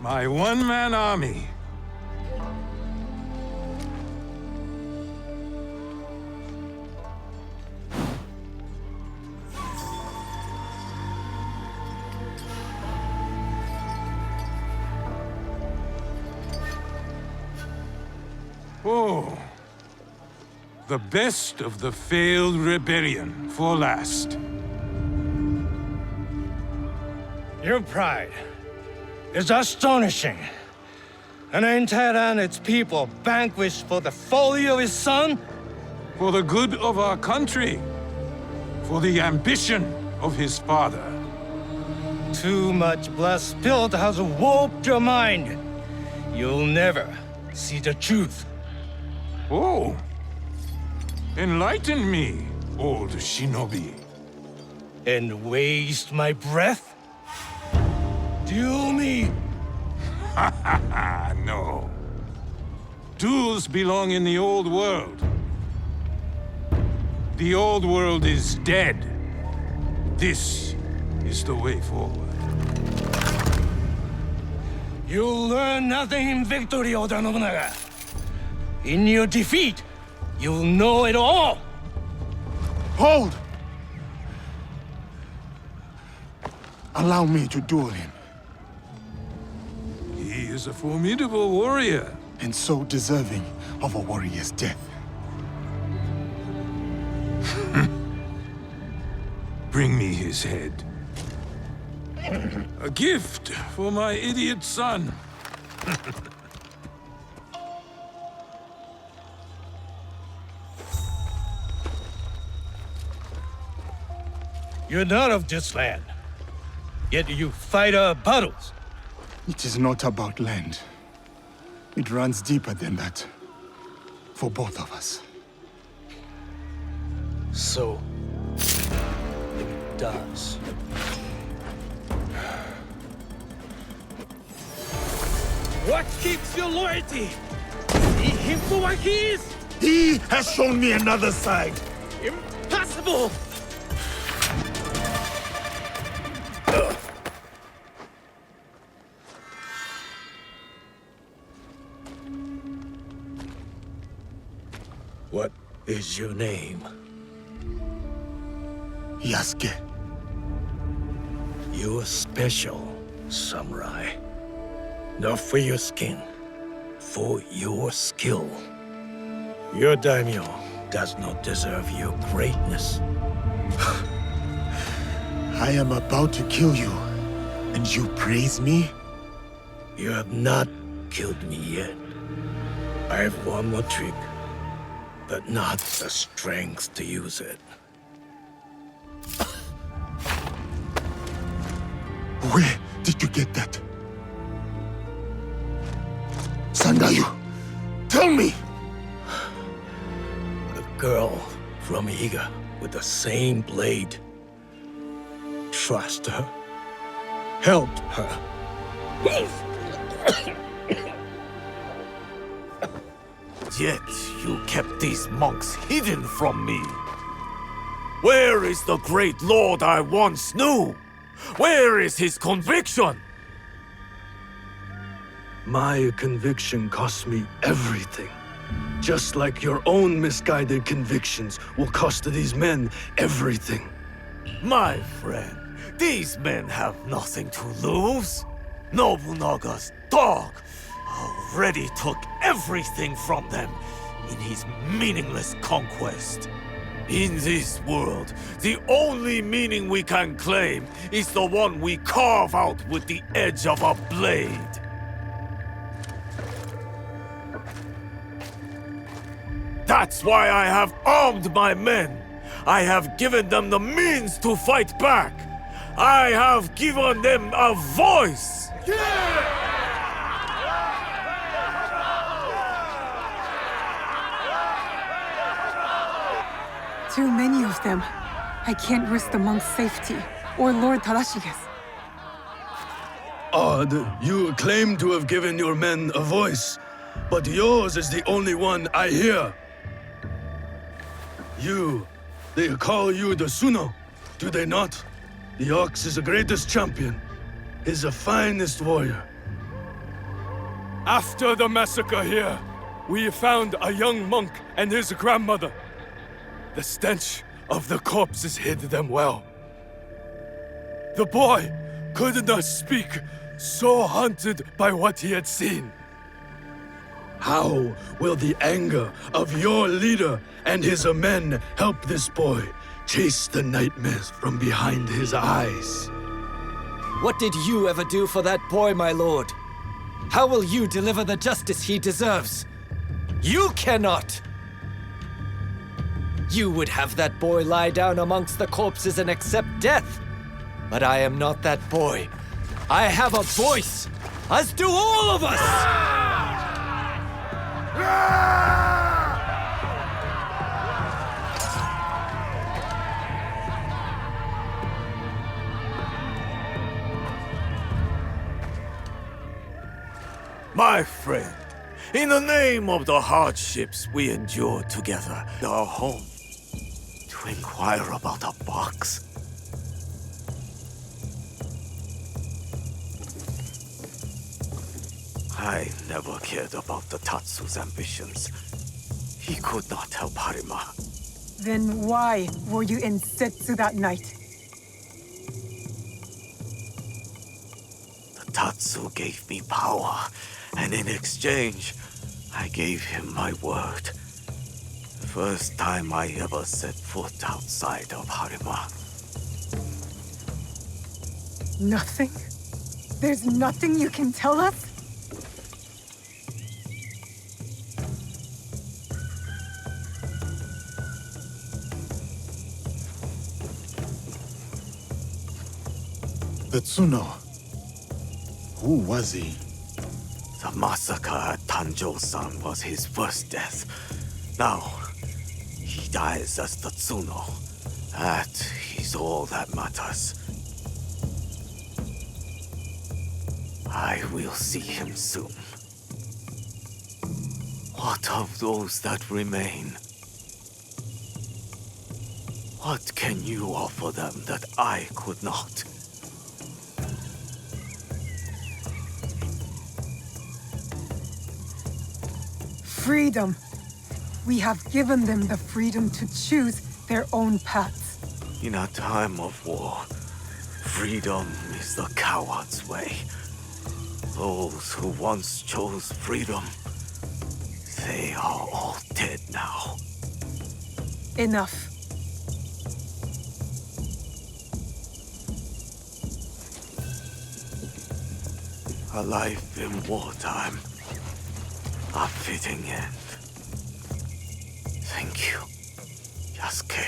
My one-man army. Oh, the best of the failed rebellion for last. Your pride is astonishing. An entire and its people vanquished for the folly of his son? For the good of our country. For the ambition of his father. Too much blood spilled has warped your mind. You'll never see the truth. Oh. Enlighten me, old shinobi. And waste my breath? Duel me! No. Duels belong in the old world. The old world is dead. This is the way forward. You'll learn nothing in victory, Oda Nobunaga. In your defeat, you'll know it all! Hold! Allow me to duel him. He is a formidable warrior. And so deserving of a warrior's death. Bring me his head. A gift for my idiot son. You're not of this land. Yet you fight our battles. It is not about land. It runs deeper than that. For both of us. So, it does. What keeps your loyalty? See him for what he is? He has shown me another side. Impossible! What is your name? Yasuke. You're special, samurai. Not for your skin, for your skill. Your daimyo does not deserve your greatness. I am about to kill you, and you praise me? You have not killed me yet. I have one more trick, but not the strength to use it. Where did you get that? Sandayu, tell me! A girl from Iga with the same blade. Trust her. Help her. Yet you kept these monks hidden from me. Where is the great lord I once knew? Where is his conviction? My conviction cost me everything. Just like your own misguided convictions will cost these men everything. My friend, these men have nothing to lose. Nobunaga's dog already took everything from them in his meaningless conquest. In this world, the only meaning we can claim is the one we carve out with the edge of a blade. That's why I have armed my men. I have given them the means to fight back. I have given them a voice. Too many of them. I can't risk the monk's safety, or Lord Tadashige's. Odd, you claim to have given your men a voice, but yours is the only one I hear. They call you the Suno, do they not? The Ox is the greatest champion. He's the finest warrior. After the massacre here, we found a young monk and his grandmother. The stench of the corpses hid them well. The boy could not speak, so haunted by what he had seen. How will the anger of your leader and his men help this boy chase the nightmares from behind his eyes? What did you ever do for that boy, my lord? How will you deliver the justice he deserves? You cannot! You would have that boy lie down amongst the corpses and accept death. But I am not that boy. I have a voice, as do all of us! My friend, in the name of the hardships we endured together, our home, to inquire about a box. I never cared about the Tatsu's ambitions. He could not help Harima. Then why were you in Setsu that night? The Tatsu gave me power, and in exchange, I gave him my word. The first time I ever set foot outside of Harima. Nothing? There's nothing you can tell us? The Tsuno. Who was he? The massacre at Tanjo-san was his first death. Now, he dies as the Tsuno. That is all that matters. I will see him soon. What of those that remain? What can you offer them that I could not? Freedom. We have given them the freedom to choose their own paths. In a time of war, freedom is the coward's way. Those who once chose freedom, they are all dead now. Enough. A life in wartime. A fitting end. Thank you, Yasuke.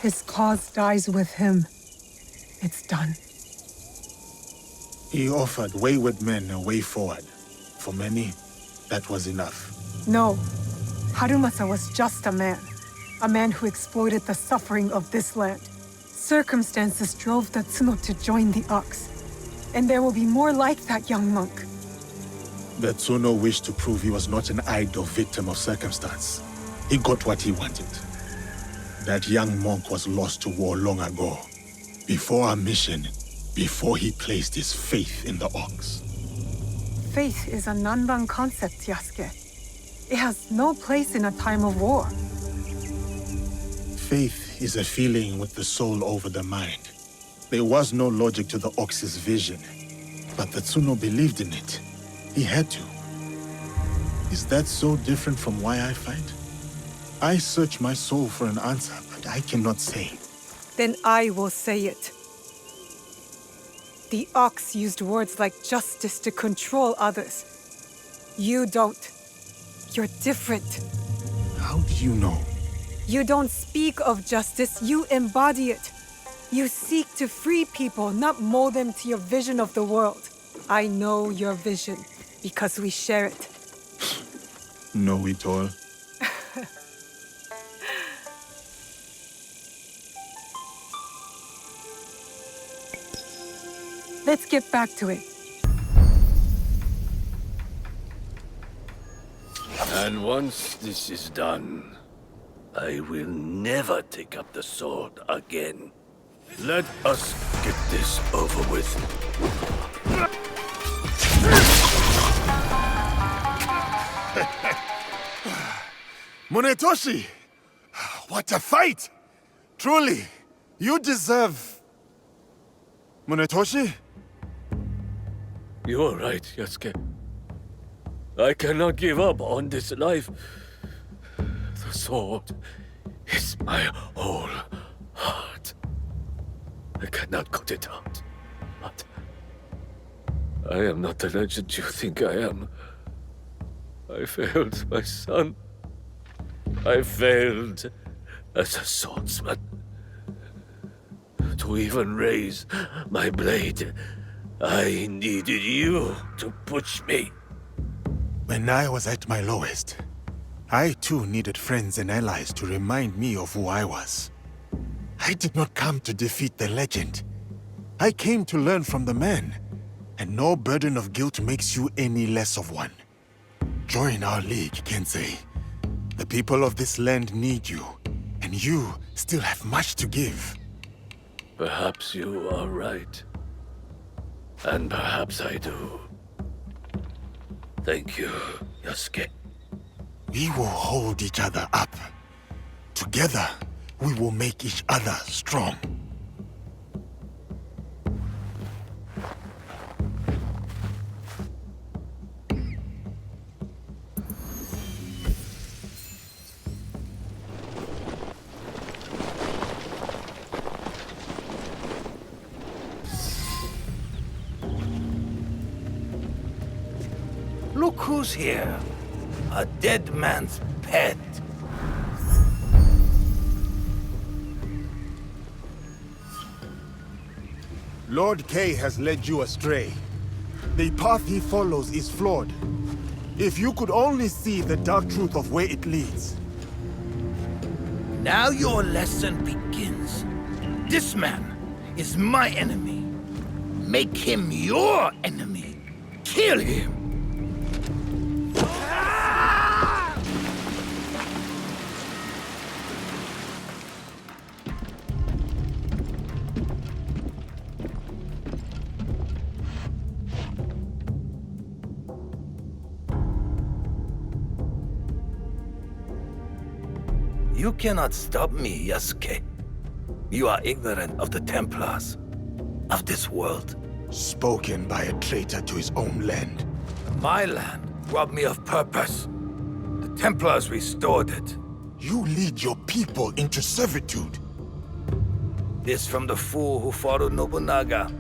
His cause dies with him. It's done. He offered wayward men a way forward. For many, that was enough. No. Harumasa was just a man. A man who exploited the suffering of this land. Circumstances drove the Tsuno to join the Ox. And there will be more like that young monk. The Tsuno wished to prove he was not an idle victim of circumstance. He got what he wanted. That young monk was lost to war long ago. Before our mission, before he placed his faith in the Ox. Faith is a Nanban concept, Yasuke. It has no place in a time of war. Faith is a feeling with the soul over the mind. There was no logic to the Ox's vision, but the Tsuno believed in it. He had to. Is that so different from why I fight? I search my soul for an answer, but I cannot say. Then I will say it. The Ox used words like justice to control others. You don't. You're different. How do you know? You don't speak of justice, you embody it. You seek to free people, not mold them to your vision of the world. I know your vision, because we share it. Know it all. Let's get back to it. And once this is done, I will never take up the sword again. Let us get this over with. Munetoshi! What a fight! Truly, you deserve... Munetoshi? You are right, Yasuke. I cannot give up on this life. The sword is my whole heart. I cannot cut it out. But I am not the legend you think I am. I failed my son. I failed as a swordsman. To even raise my blade, I needed you to push me. When I was at my lowest, I too needed friends and allies to remind me of who I was. I did not come to defeat the legend. I came to learn from the man, and no burden of guilt makes you any less of one. Join our league, Kensei. The people of this land need you, and you still have much to give. Perhaps you are right. And perhaps I do. Thank you, Yasuke. We will hold each other up. Together, we will make each other strong. Look who's here. A dead man's pet. Lord K has led you astray. The path he follows is flawed. If you could only see the dark truth of where it leads. Now your lesson begins. This man is my enemy. Make him your enemy. Kill him. You cannot stop me, Yasuke. You are ignorant of the Templars, of this world. Spoken by a traitor to his own land. My land robbed me of purpose. The Templars restored it. You lead your people into servitude. This from the fool who followed Nobunaga.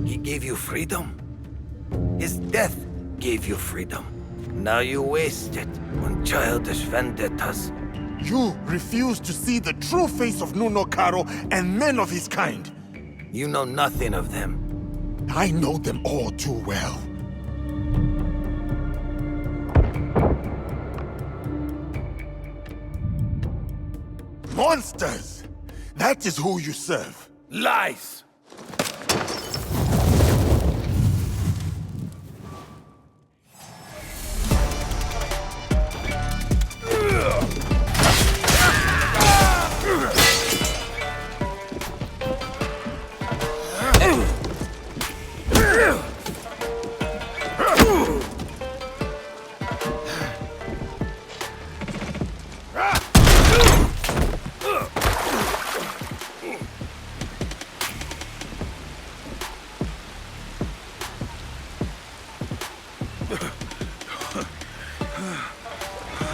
He gave you freedom. His death gave you freedom. Now you waste it on childish vendettas. You refuse to see the true face of Nunokaro and men of his kind. You know nothing of them. I know them all too well. Monsters! That is who you serve. Lies!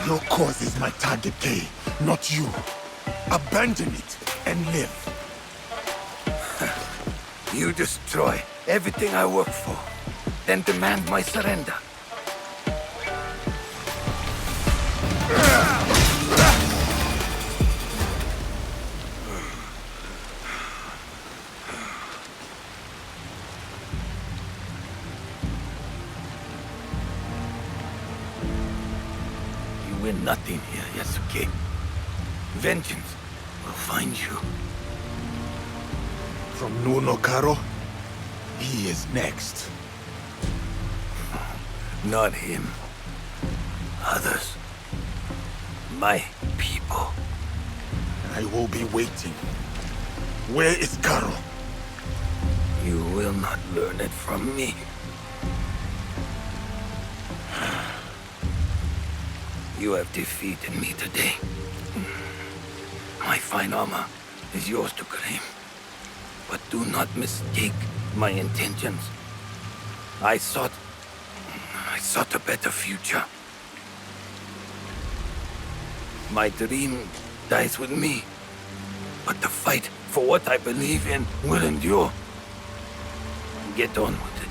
Your cause is my target, Kay, not you. Abandon it and live. You destroy everything I work for, then demand my surrender. You win nothing here, Yasuke. Vengeance will find you. From Nunokaro, he is next. Not him. others. My people. I will be waiting. Where is Carol? You will not learn it from me. You have defeated me today. My fine armor is yours to claim. But do not mistake my intentions. I sought a better future. My dream dies with me. But the fight for what I believe in will endure. Get on with it.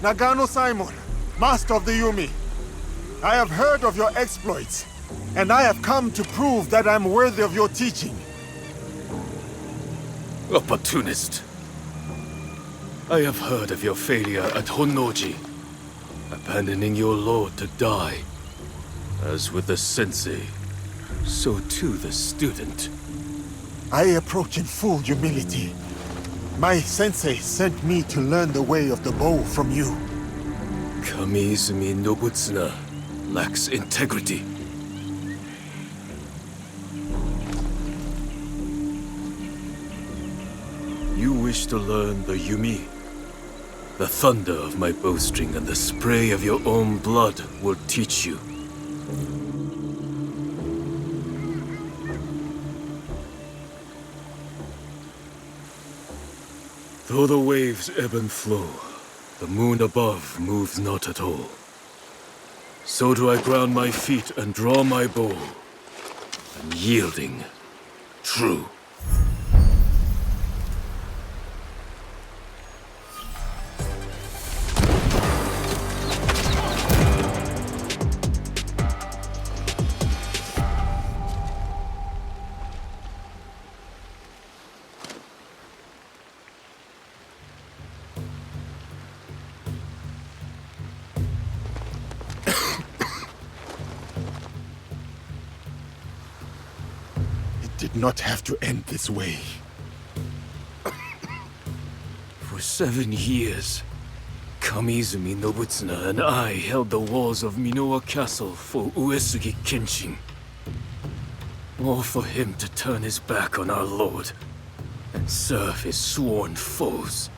Nagano Simon, Master of the Yumi. I have heard of your exploits, and I have come to prove that I'm worthy of your teaching. Opportunist. I have heard of your failure at Honnoji, abandoning your lord to die. As with the sensei, so too the student. I approach in full humility. My sensei sent me to learn the way of the bow from you. Kamiizumi Nobutsuna lacks integrity. You wish to learn the Yumi? The thunder of my bowstring and the spray of your own blood will teach you. Though the waves ebb and flow, the moon above moves not at all. So do I ground my feet and draw my bow, unyielding, true. Did not have to end this way. For 7 years, Kamiizumi Nobutsuna and I held the walls of Minowa Castle for Uesugi Kenshin. All for him to turn his back on our lord and serve his sworn foes.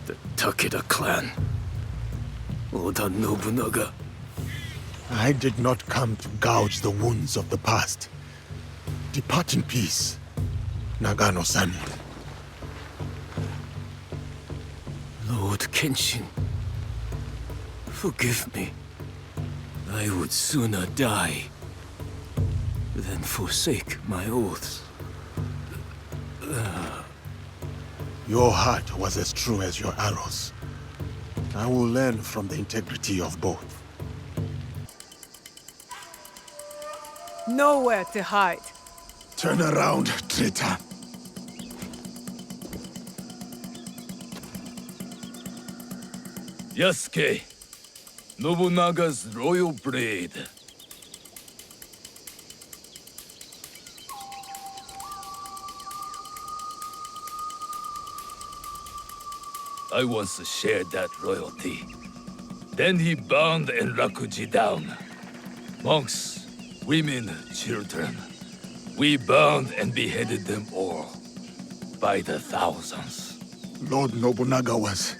The Takeda clan. Oda Nobunaga. I did not come to gouge the wounds of the past. Depart in peace, Nagano Simon. Lord Kenshin, forgive me. I would sooner die than forsake my oaths. Your heart was as true as your arrows. I will learn from the integrity of both. Nowhere to hide. Turn around, traitor. Yasuke, Nobunaga's royal blade. I once shared that royalty. Then he burned Enrakuji down. Monks, women, children. We burned and beheaded them all. By the thousands. Lord Nobunaga was...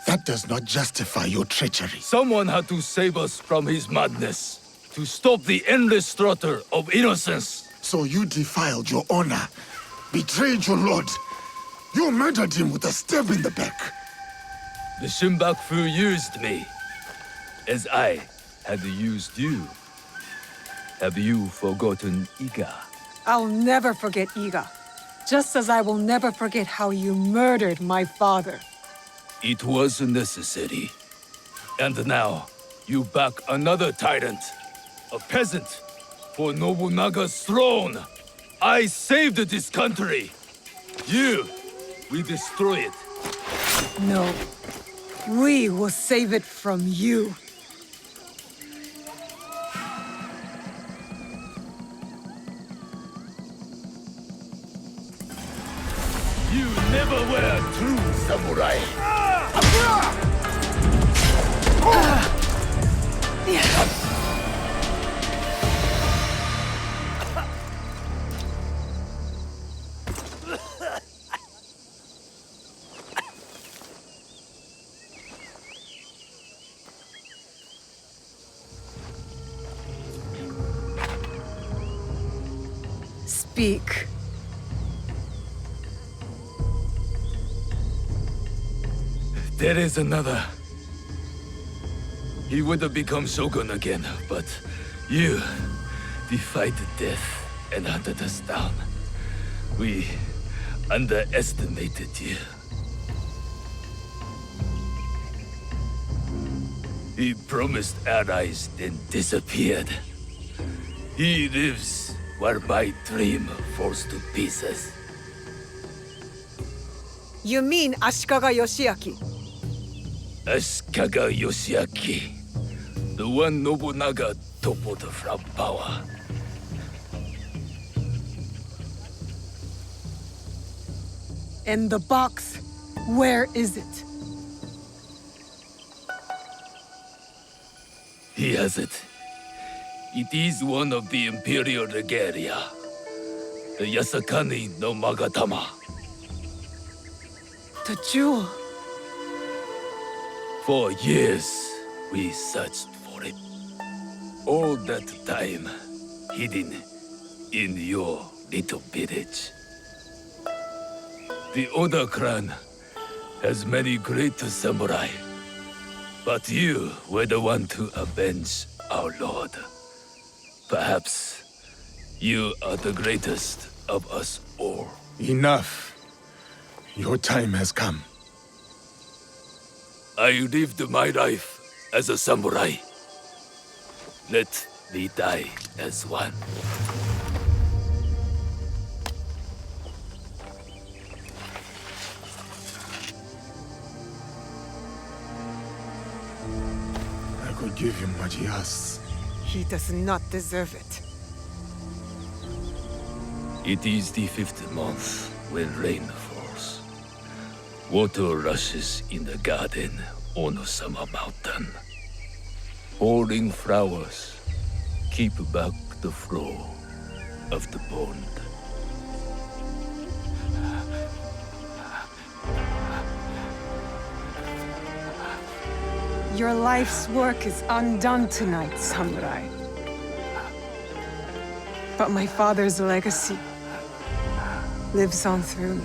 That does not justify your treachery. Someone had to save us from his madness. To stop the endless slaughter of innocents. So you defiled your honor, betrayed your lord. You murdered him with a stab in the back. The Shinbaku used me, as I had used you. Have you forgotten Iga? I'll never forget Iga. Just as I will never forget how you murdered my father. It was necessary. And now, you back another tyrant. A peasant. For Nobunaga's throne. I saved this country. You, we destroy it. No. We will save it from you. You never were a true samurai. Speak. There is another. He would have become shogun again, but you defied death and hunted us down. We underestimated you. He promised allies, then disappeared. He lives while my dream falls to pieces. You mean Ashikaga Yoshiaki? Ashikaga Yoshiaki, the one Nobunaga toppled from power. And the box, where is it? He has it. It is one of the Imperial Regalia. The Yasakani no Magatama. The jewel. For years, we searched for it. All that time, hidden in your little village. The Oda clan has many great samurai. But you were the one to avenge our lord. Perhaps you are the greatest of us all. Enough. Your time has come. I lived my life as a samurai. Let me die as one. I could give him what he asks. He does not deserve it. It is the 5th month when rain falls. Water rushes in the garden on Osama Mountain. Falling flowers keep back the flow of the pond. Your life's work is undone tonight, samurai. But my father's legacy lives on through me.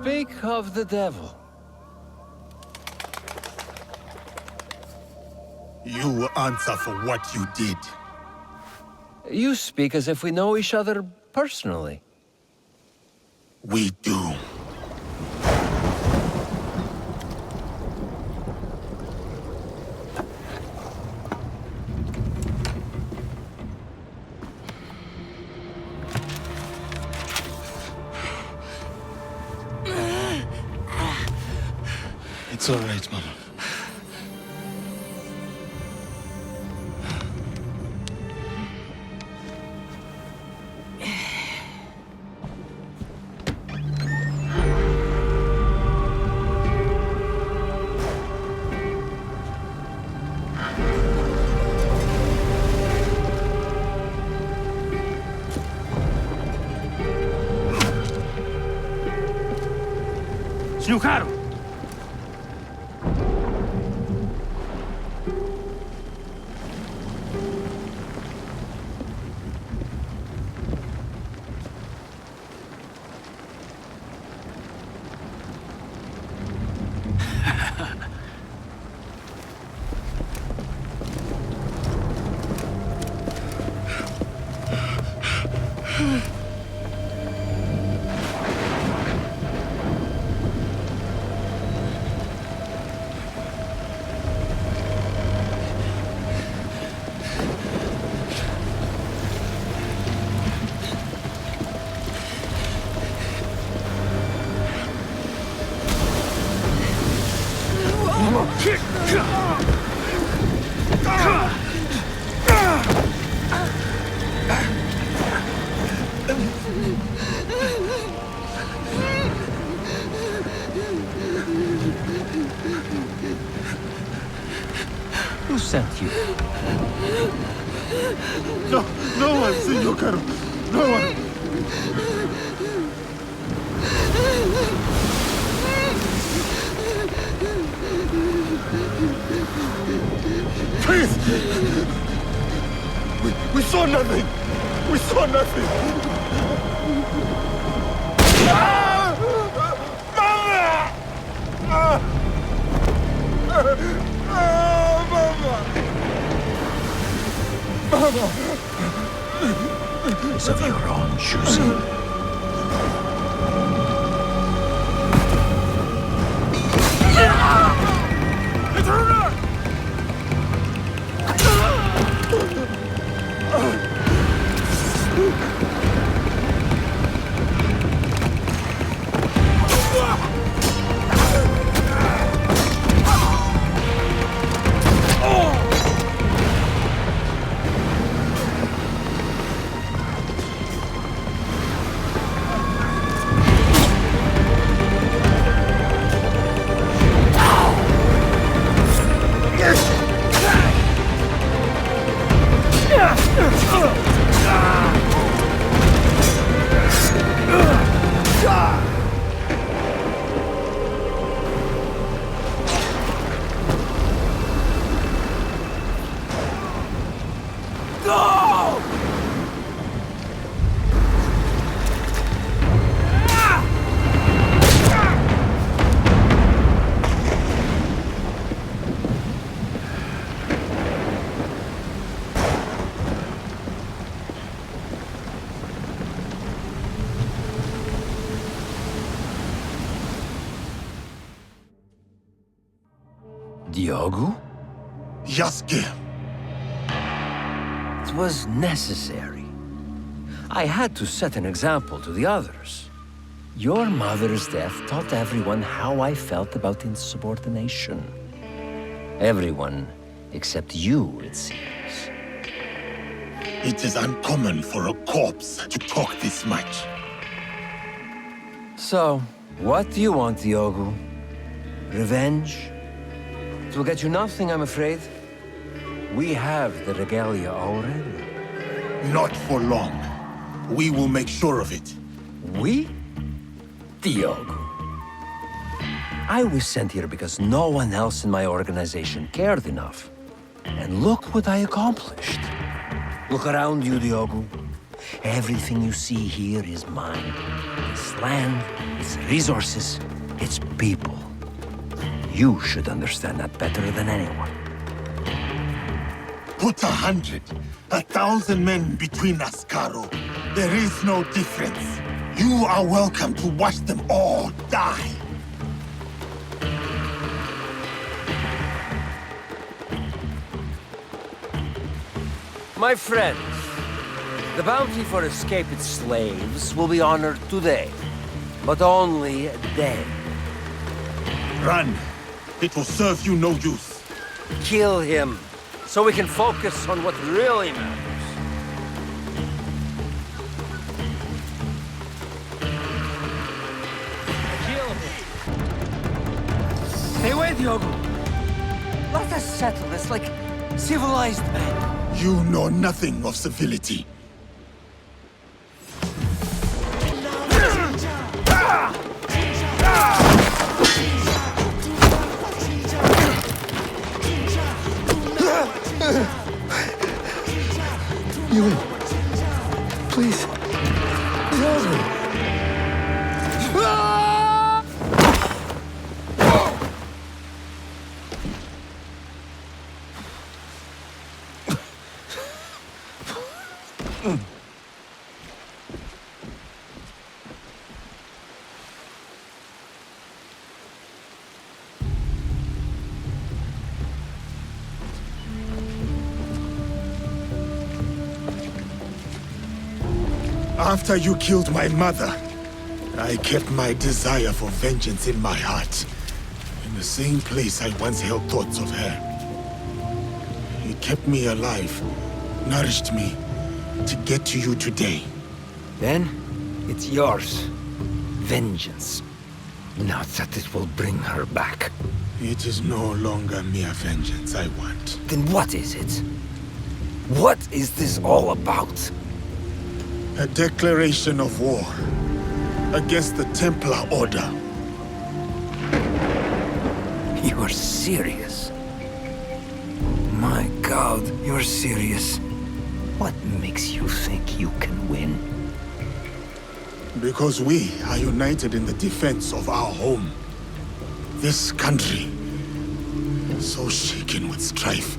Speak of the devil. You will answer for what you did. You speak as if we know each other personally. We do. It's all right, Mama. Snukaru! Who sent you? No one, Senor Caro. No one. Please! We saw nothing! We saw nothing! Ah! Mama! Ah! Mama! It's of your own choosing. Diogo? Yasuke! It was necessary. I had to set an example to the others. Your mother's death taught everyone how I felt about insubordination. Everyone except you, it seems. It is uncommon for a corpse to talk this much. So, what do you want, Diogo? Revenge? It will get you nothing, I'm afraid. We have the regalia already. Not for long. We will make sure of it. We? Diogo. I was sent here because no one else in my organization cared enough. And look what I accomplished. Look around you, Diogo. Everything you see here is mine. It's land, it's resources, it's people. You should understand that better than anyone. Put 100, 1,000 men between us, Caro. There is no difference. You are welcome to watch them all die. My friends, the bounty for escaped slaves will be honored today, but only then. Run. It will serve you no use. Kill him, so we can focus on what really matters. Kill him. Stay away, Diogo. Let us settle this like civilized men. You know nothing of civility. Ewan, please, help me. After you killed my mother, I kept my desire for vengeance in my heart. In the same place I once held thoughts of her. It kept me alive, nourished me, to get to you today. Then, it's yours. Vengeance. Not that it will bring her back. It is no longer mere vengeance I want. Then what is it? What is this all about? A declaration of war against the Templar Order. You are serious? My God, you're serious. What makes you think you can win? Because we are united in the defense of our home. This country, so shaken with strife.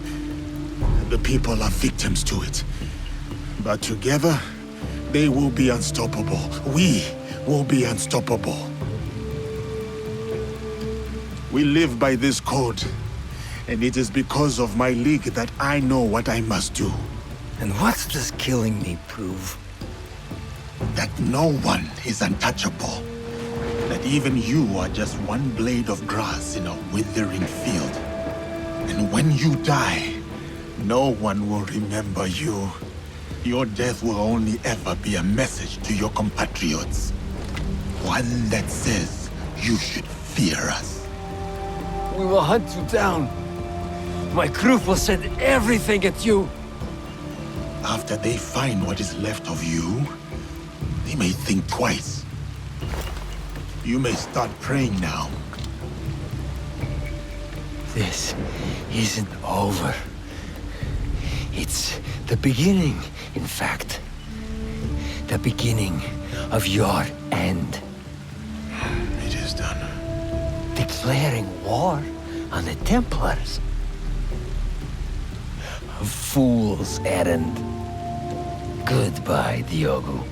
The people are victims to it. But together, they will be unstoppable. We will be unstoppable. We live by this code, and it is because of my league that I know what I must do. And what does killing me prove? That no one is untouchable. That even you are just one blade of grass in a withering field. And when you die, no one will remember you. Your death will only ever be a message to your compatriots. One that says you should fear us. We will hunt you down. My crew will send everything at you. After they find what is left of you, they may think twice. You may start praying now. This isn't over. It's the beginning, in fact. The beginning of your end. It is done. Declaring war on the Templars. A fool's errand. Goodbye, Diogo.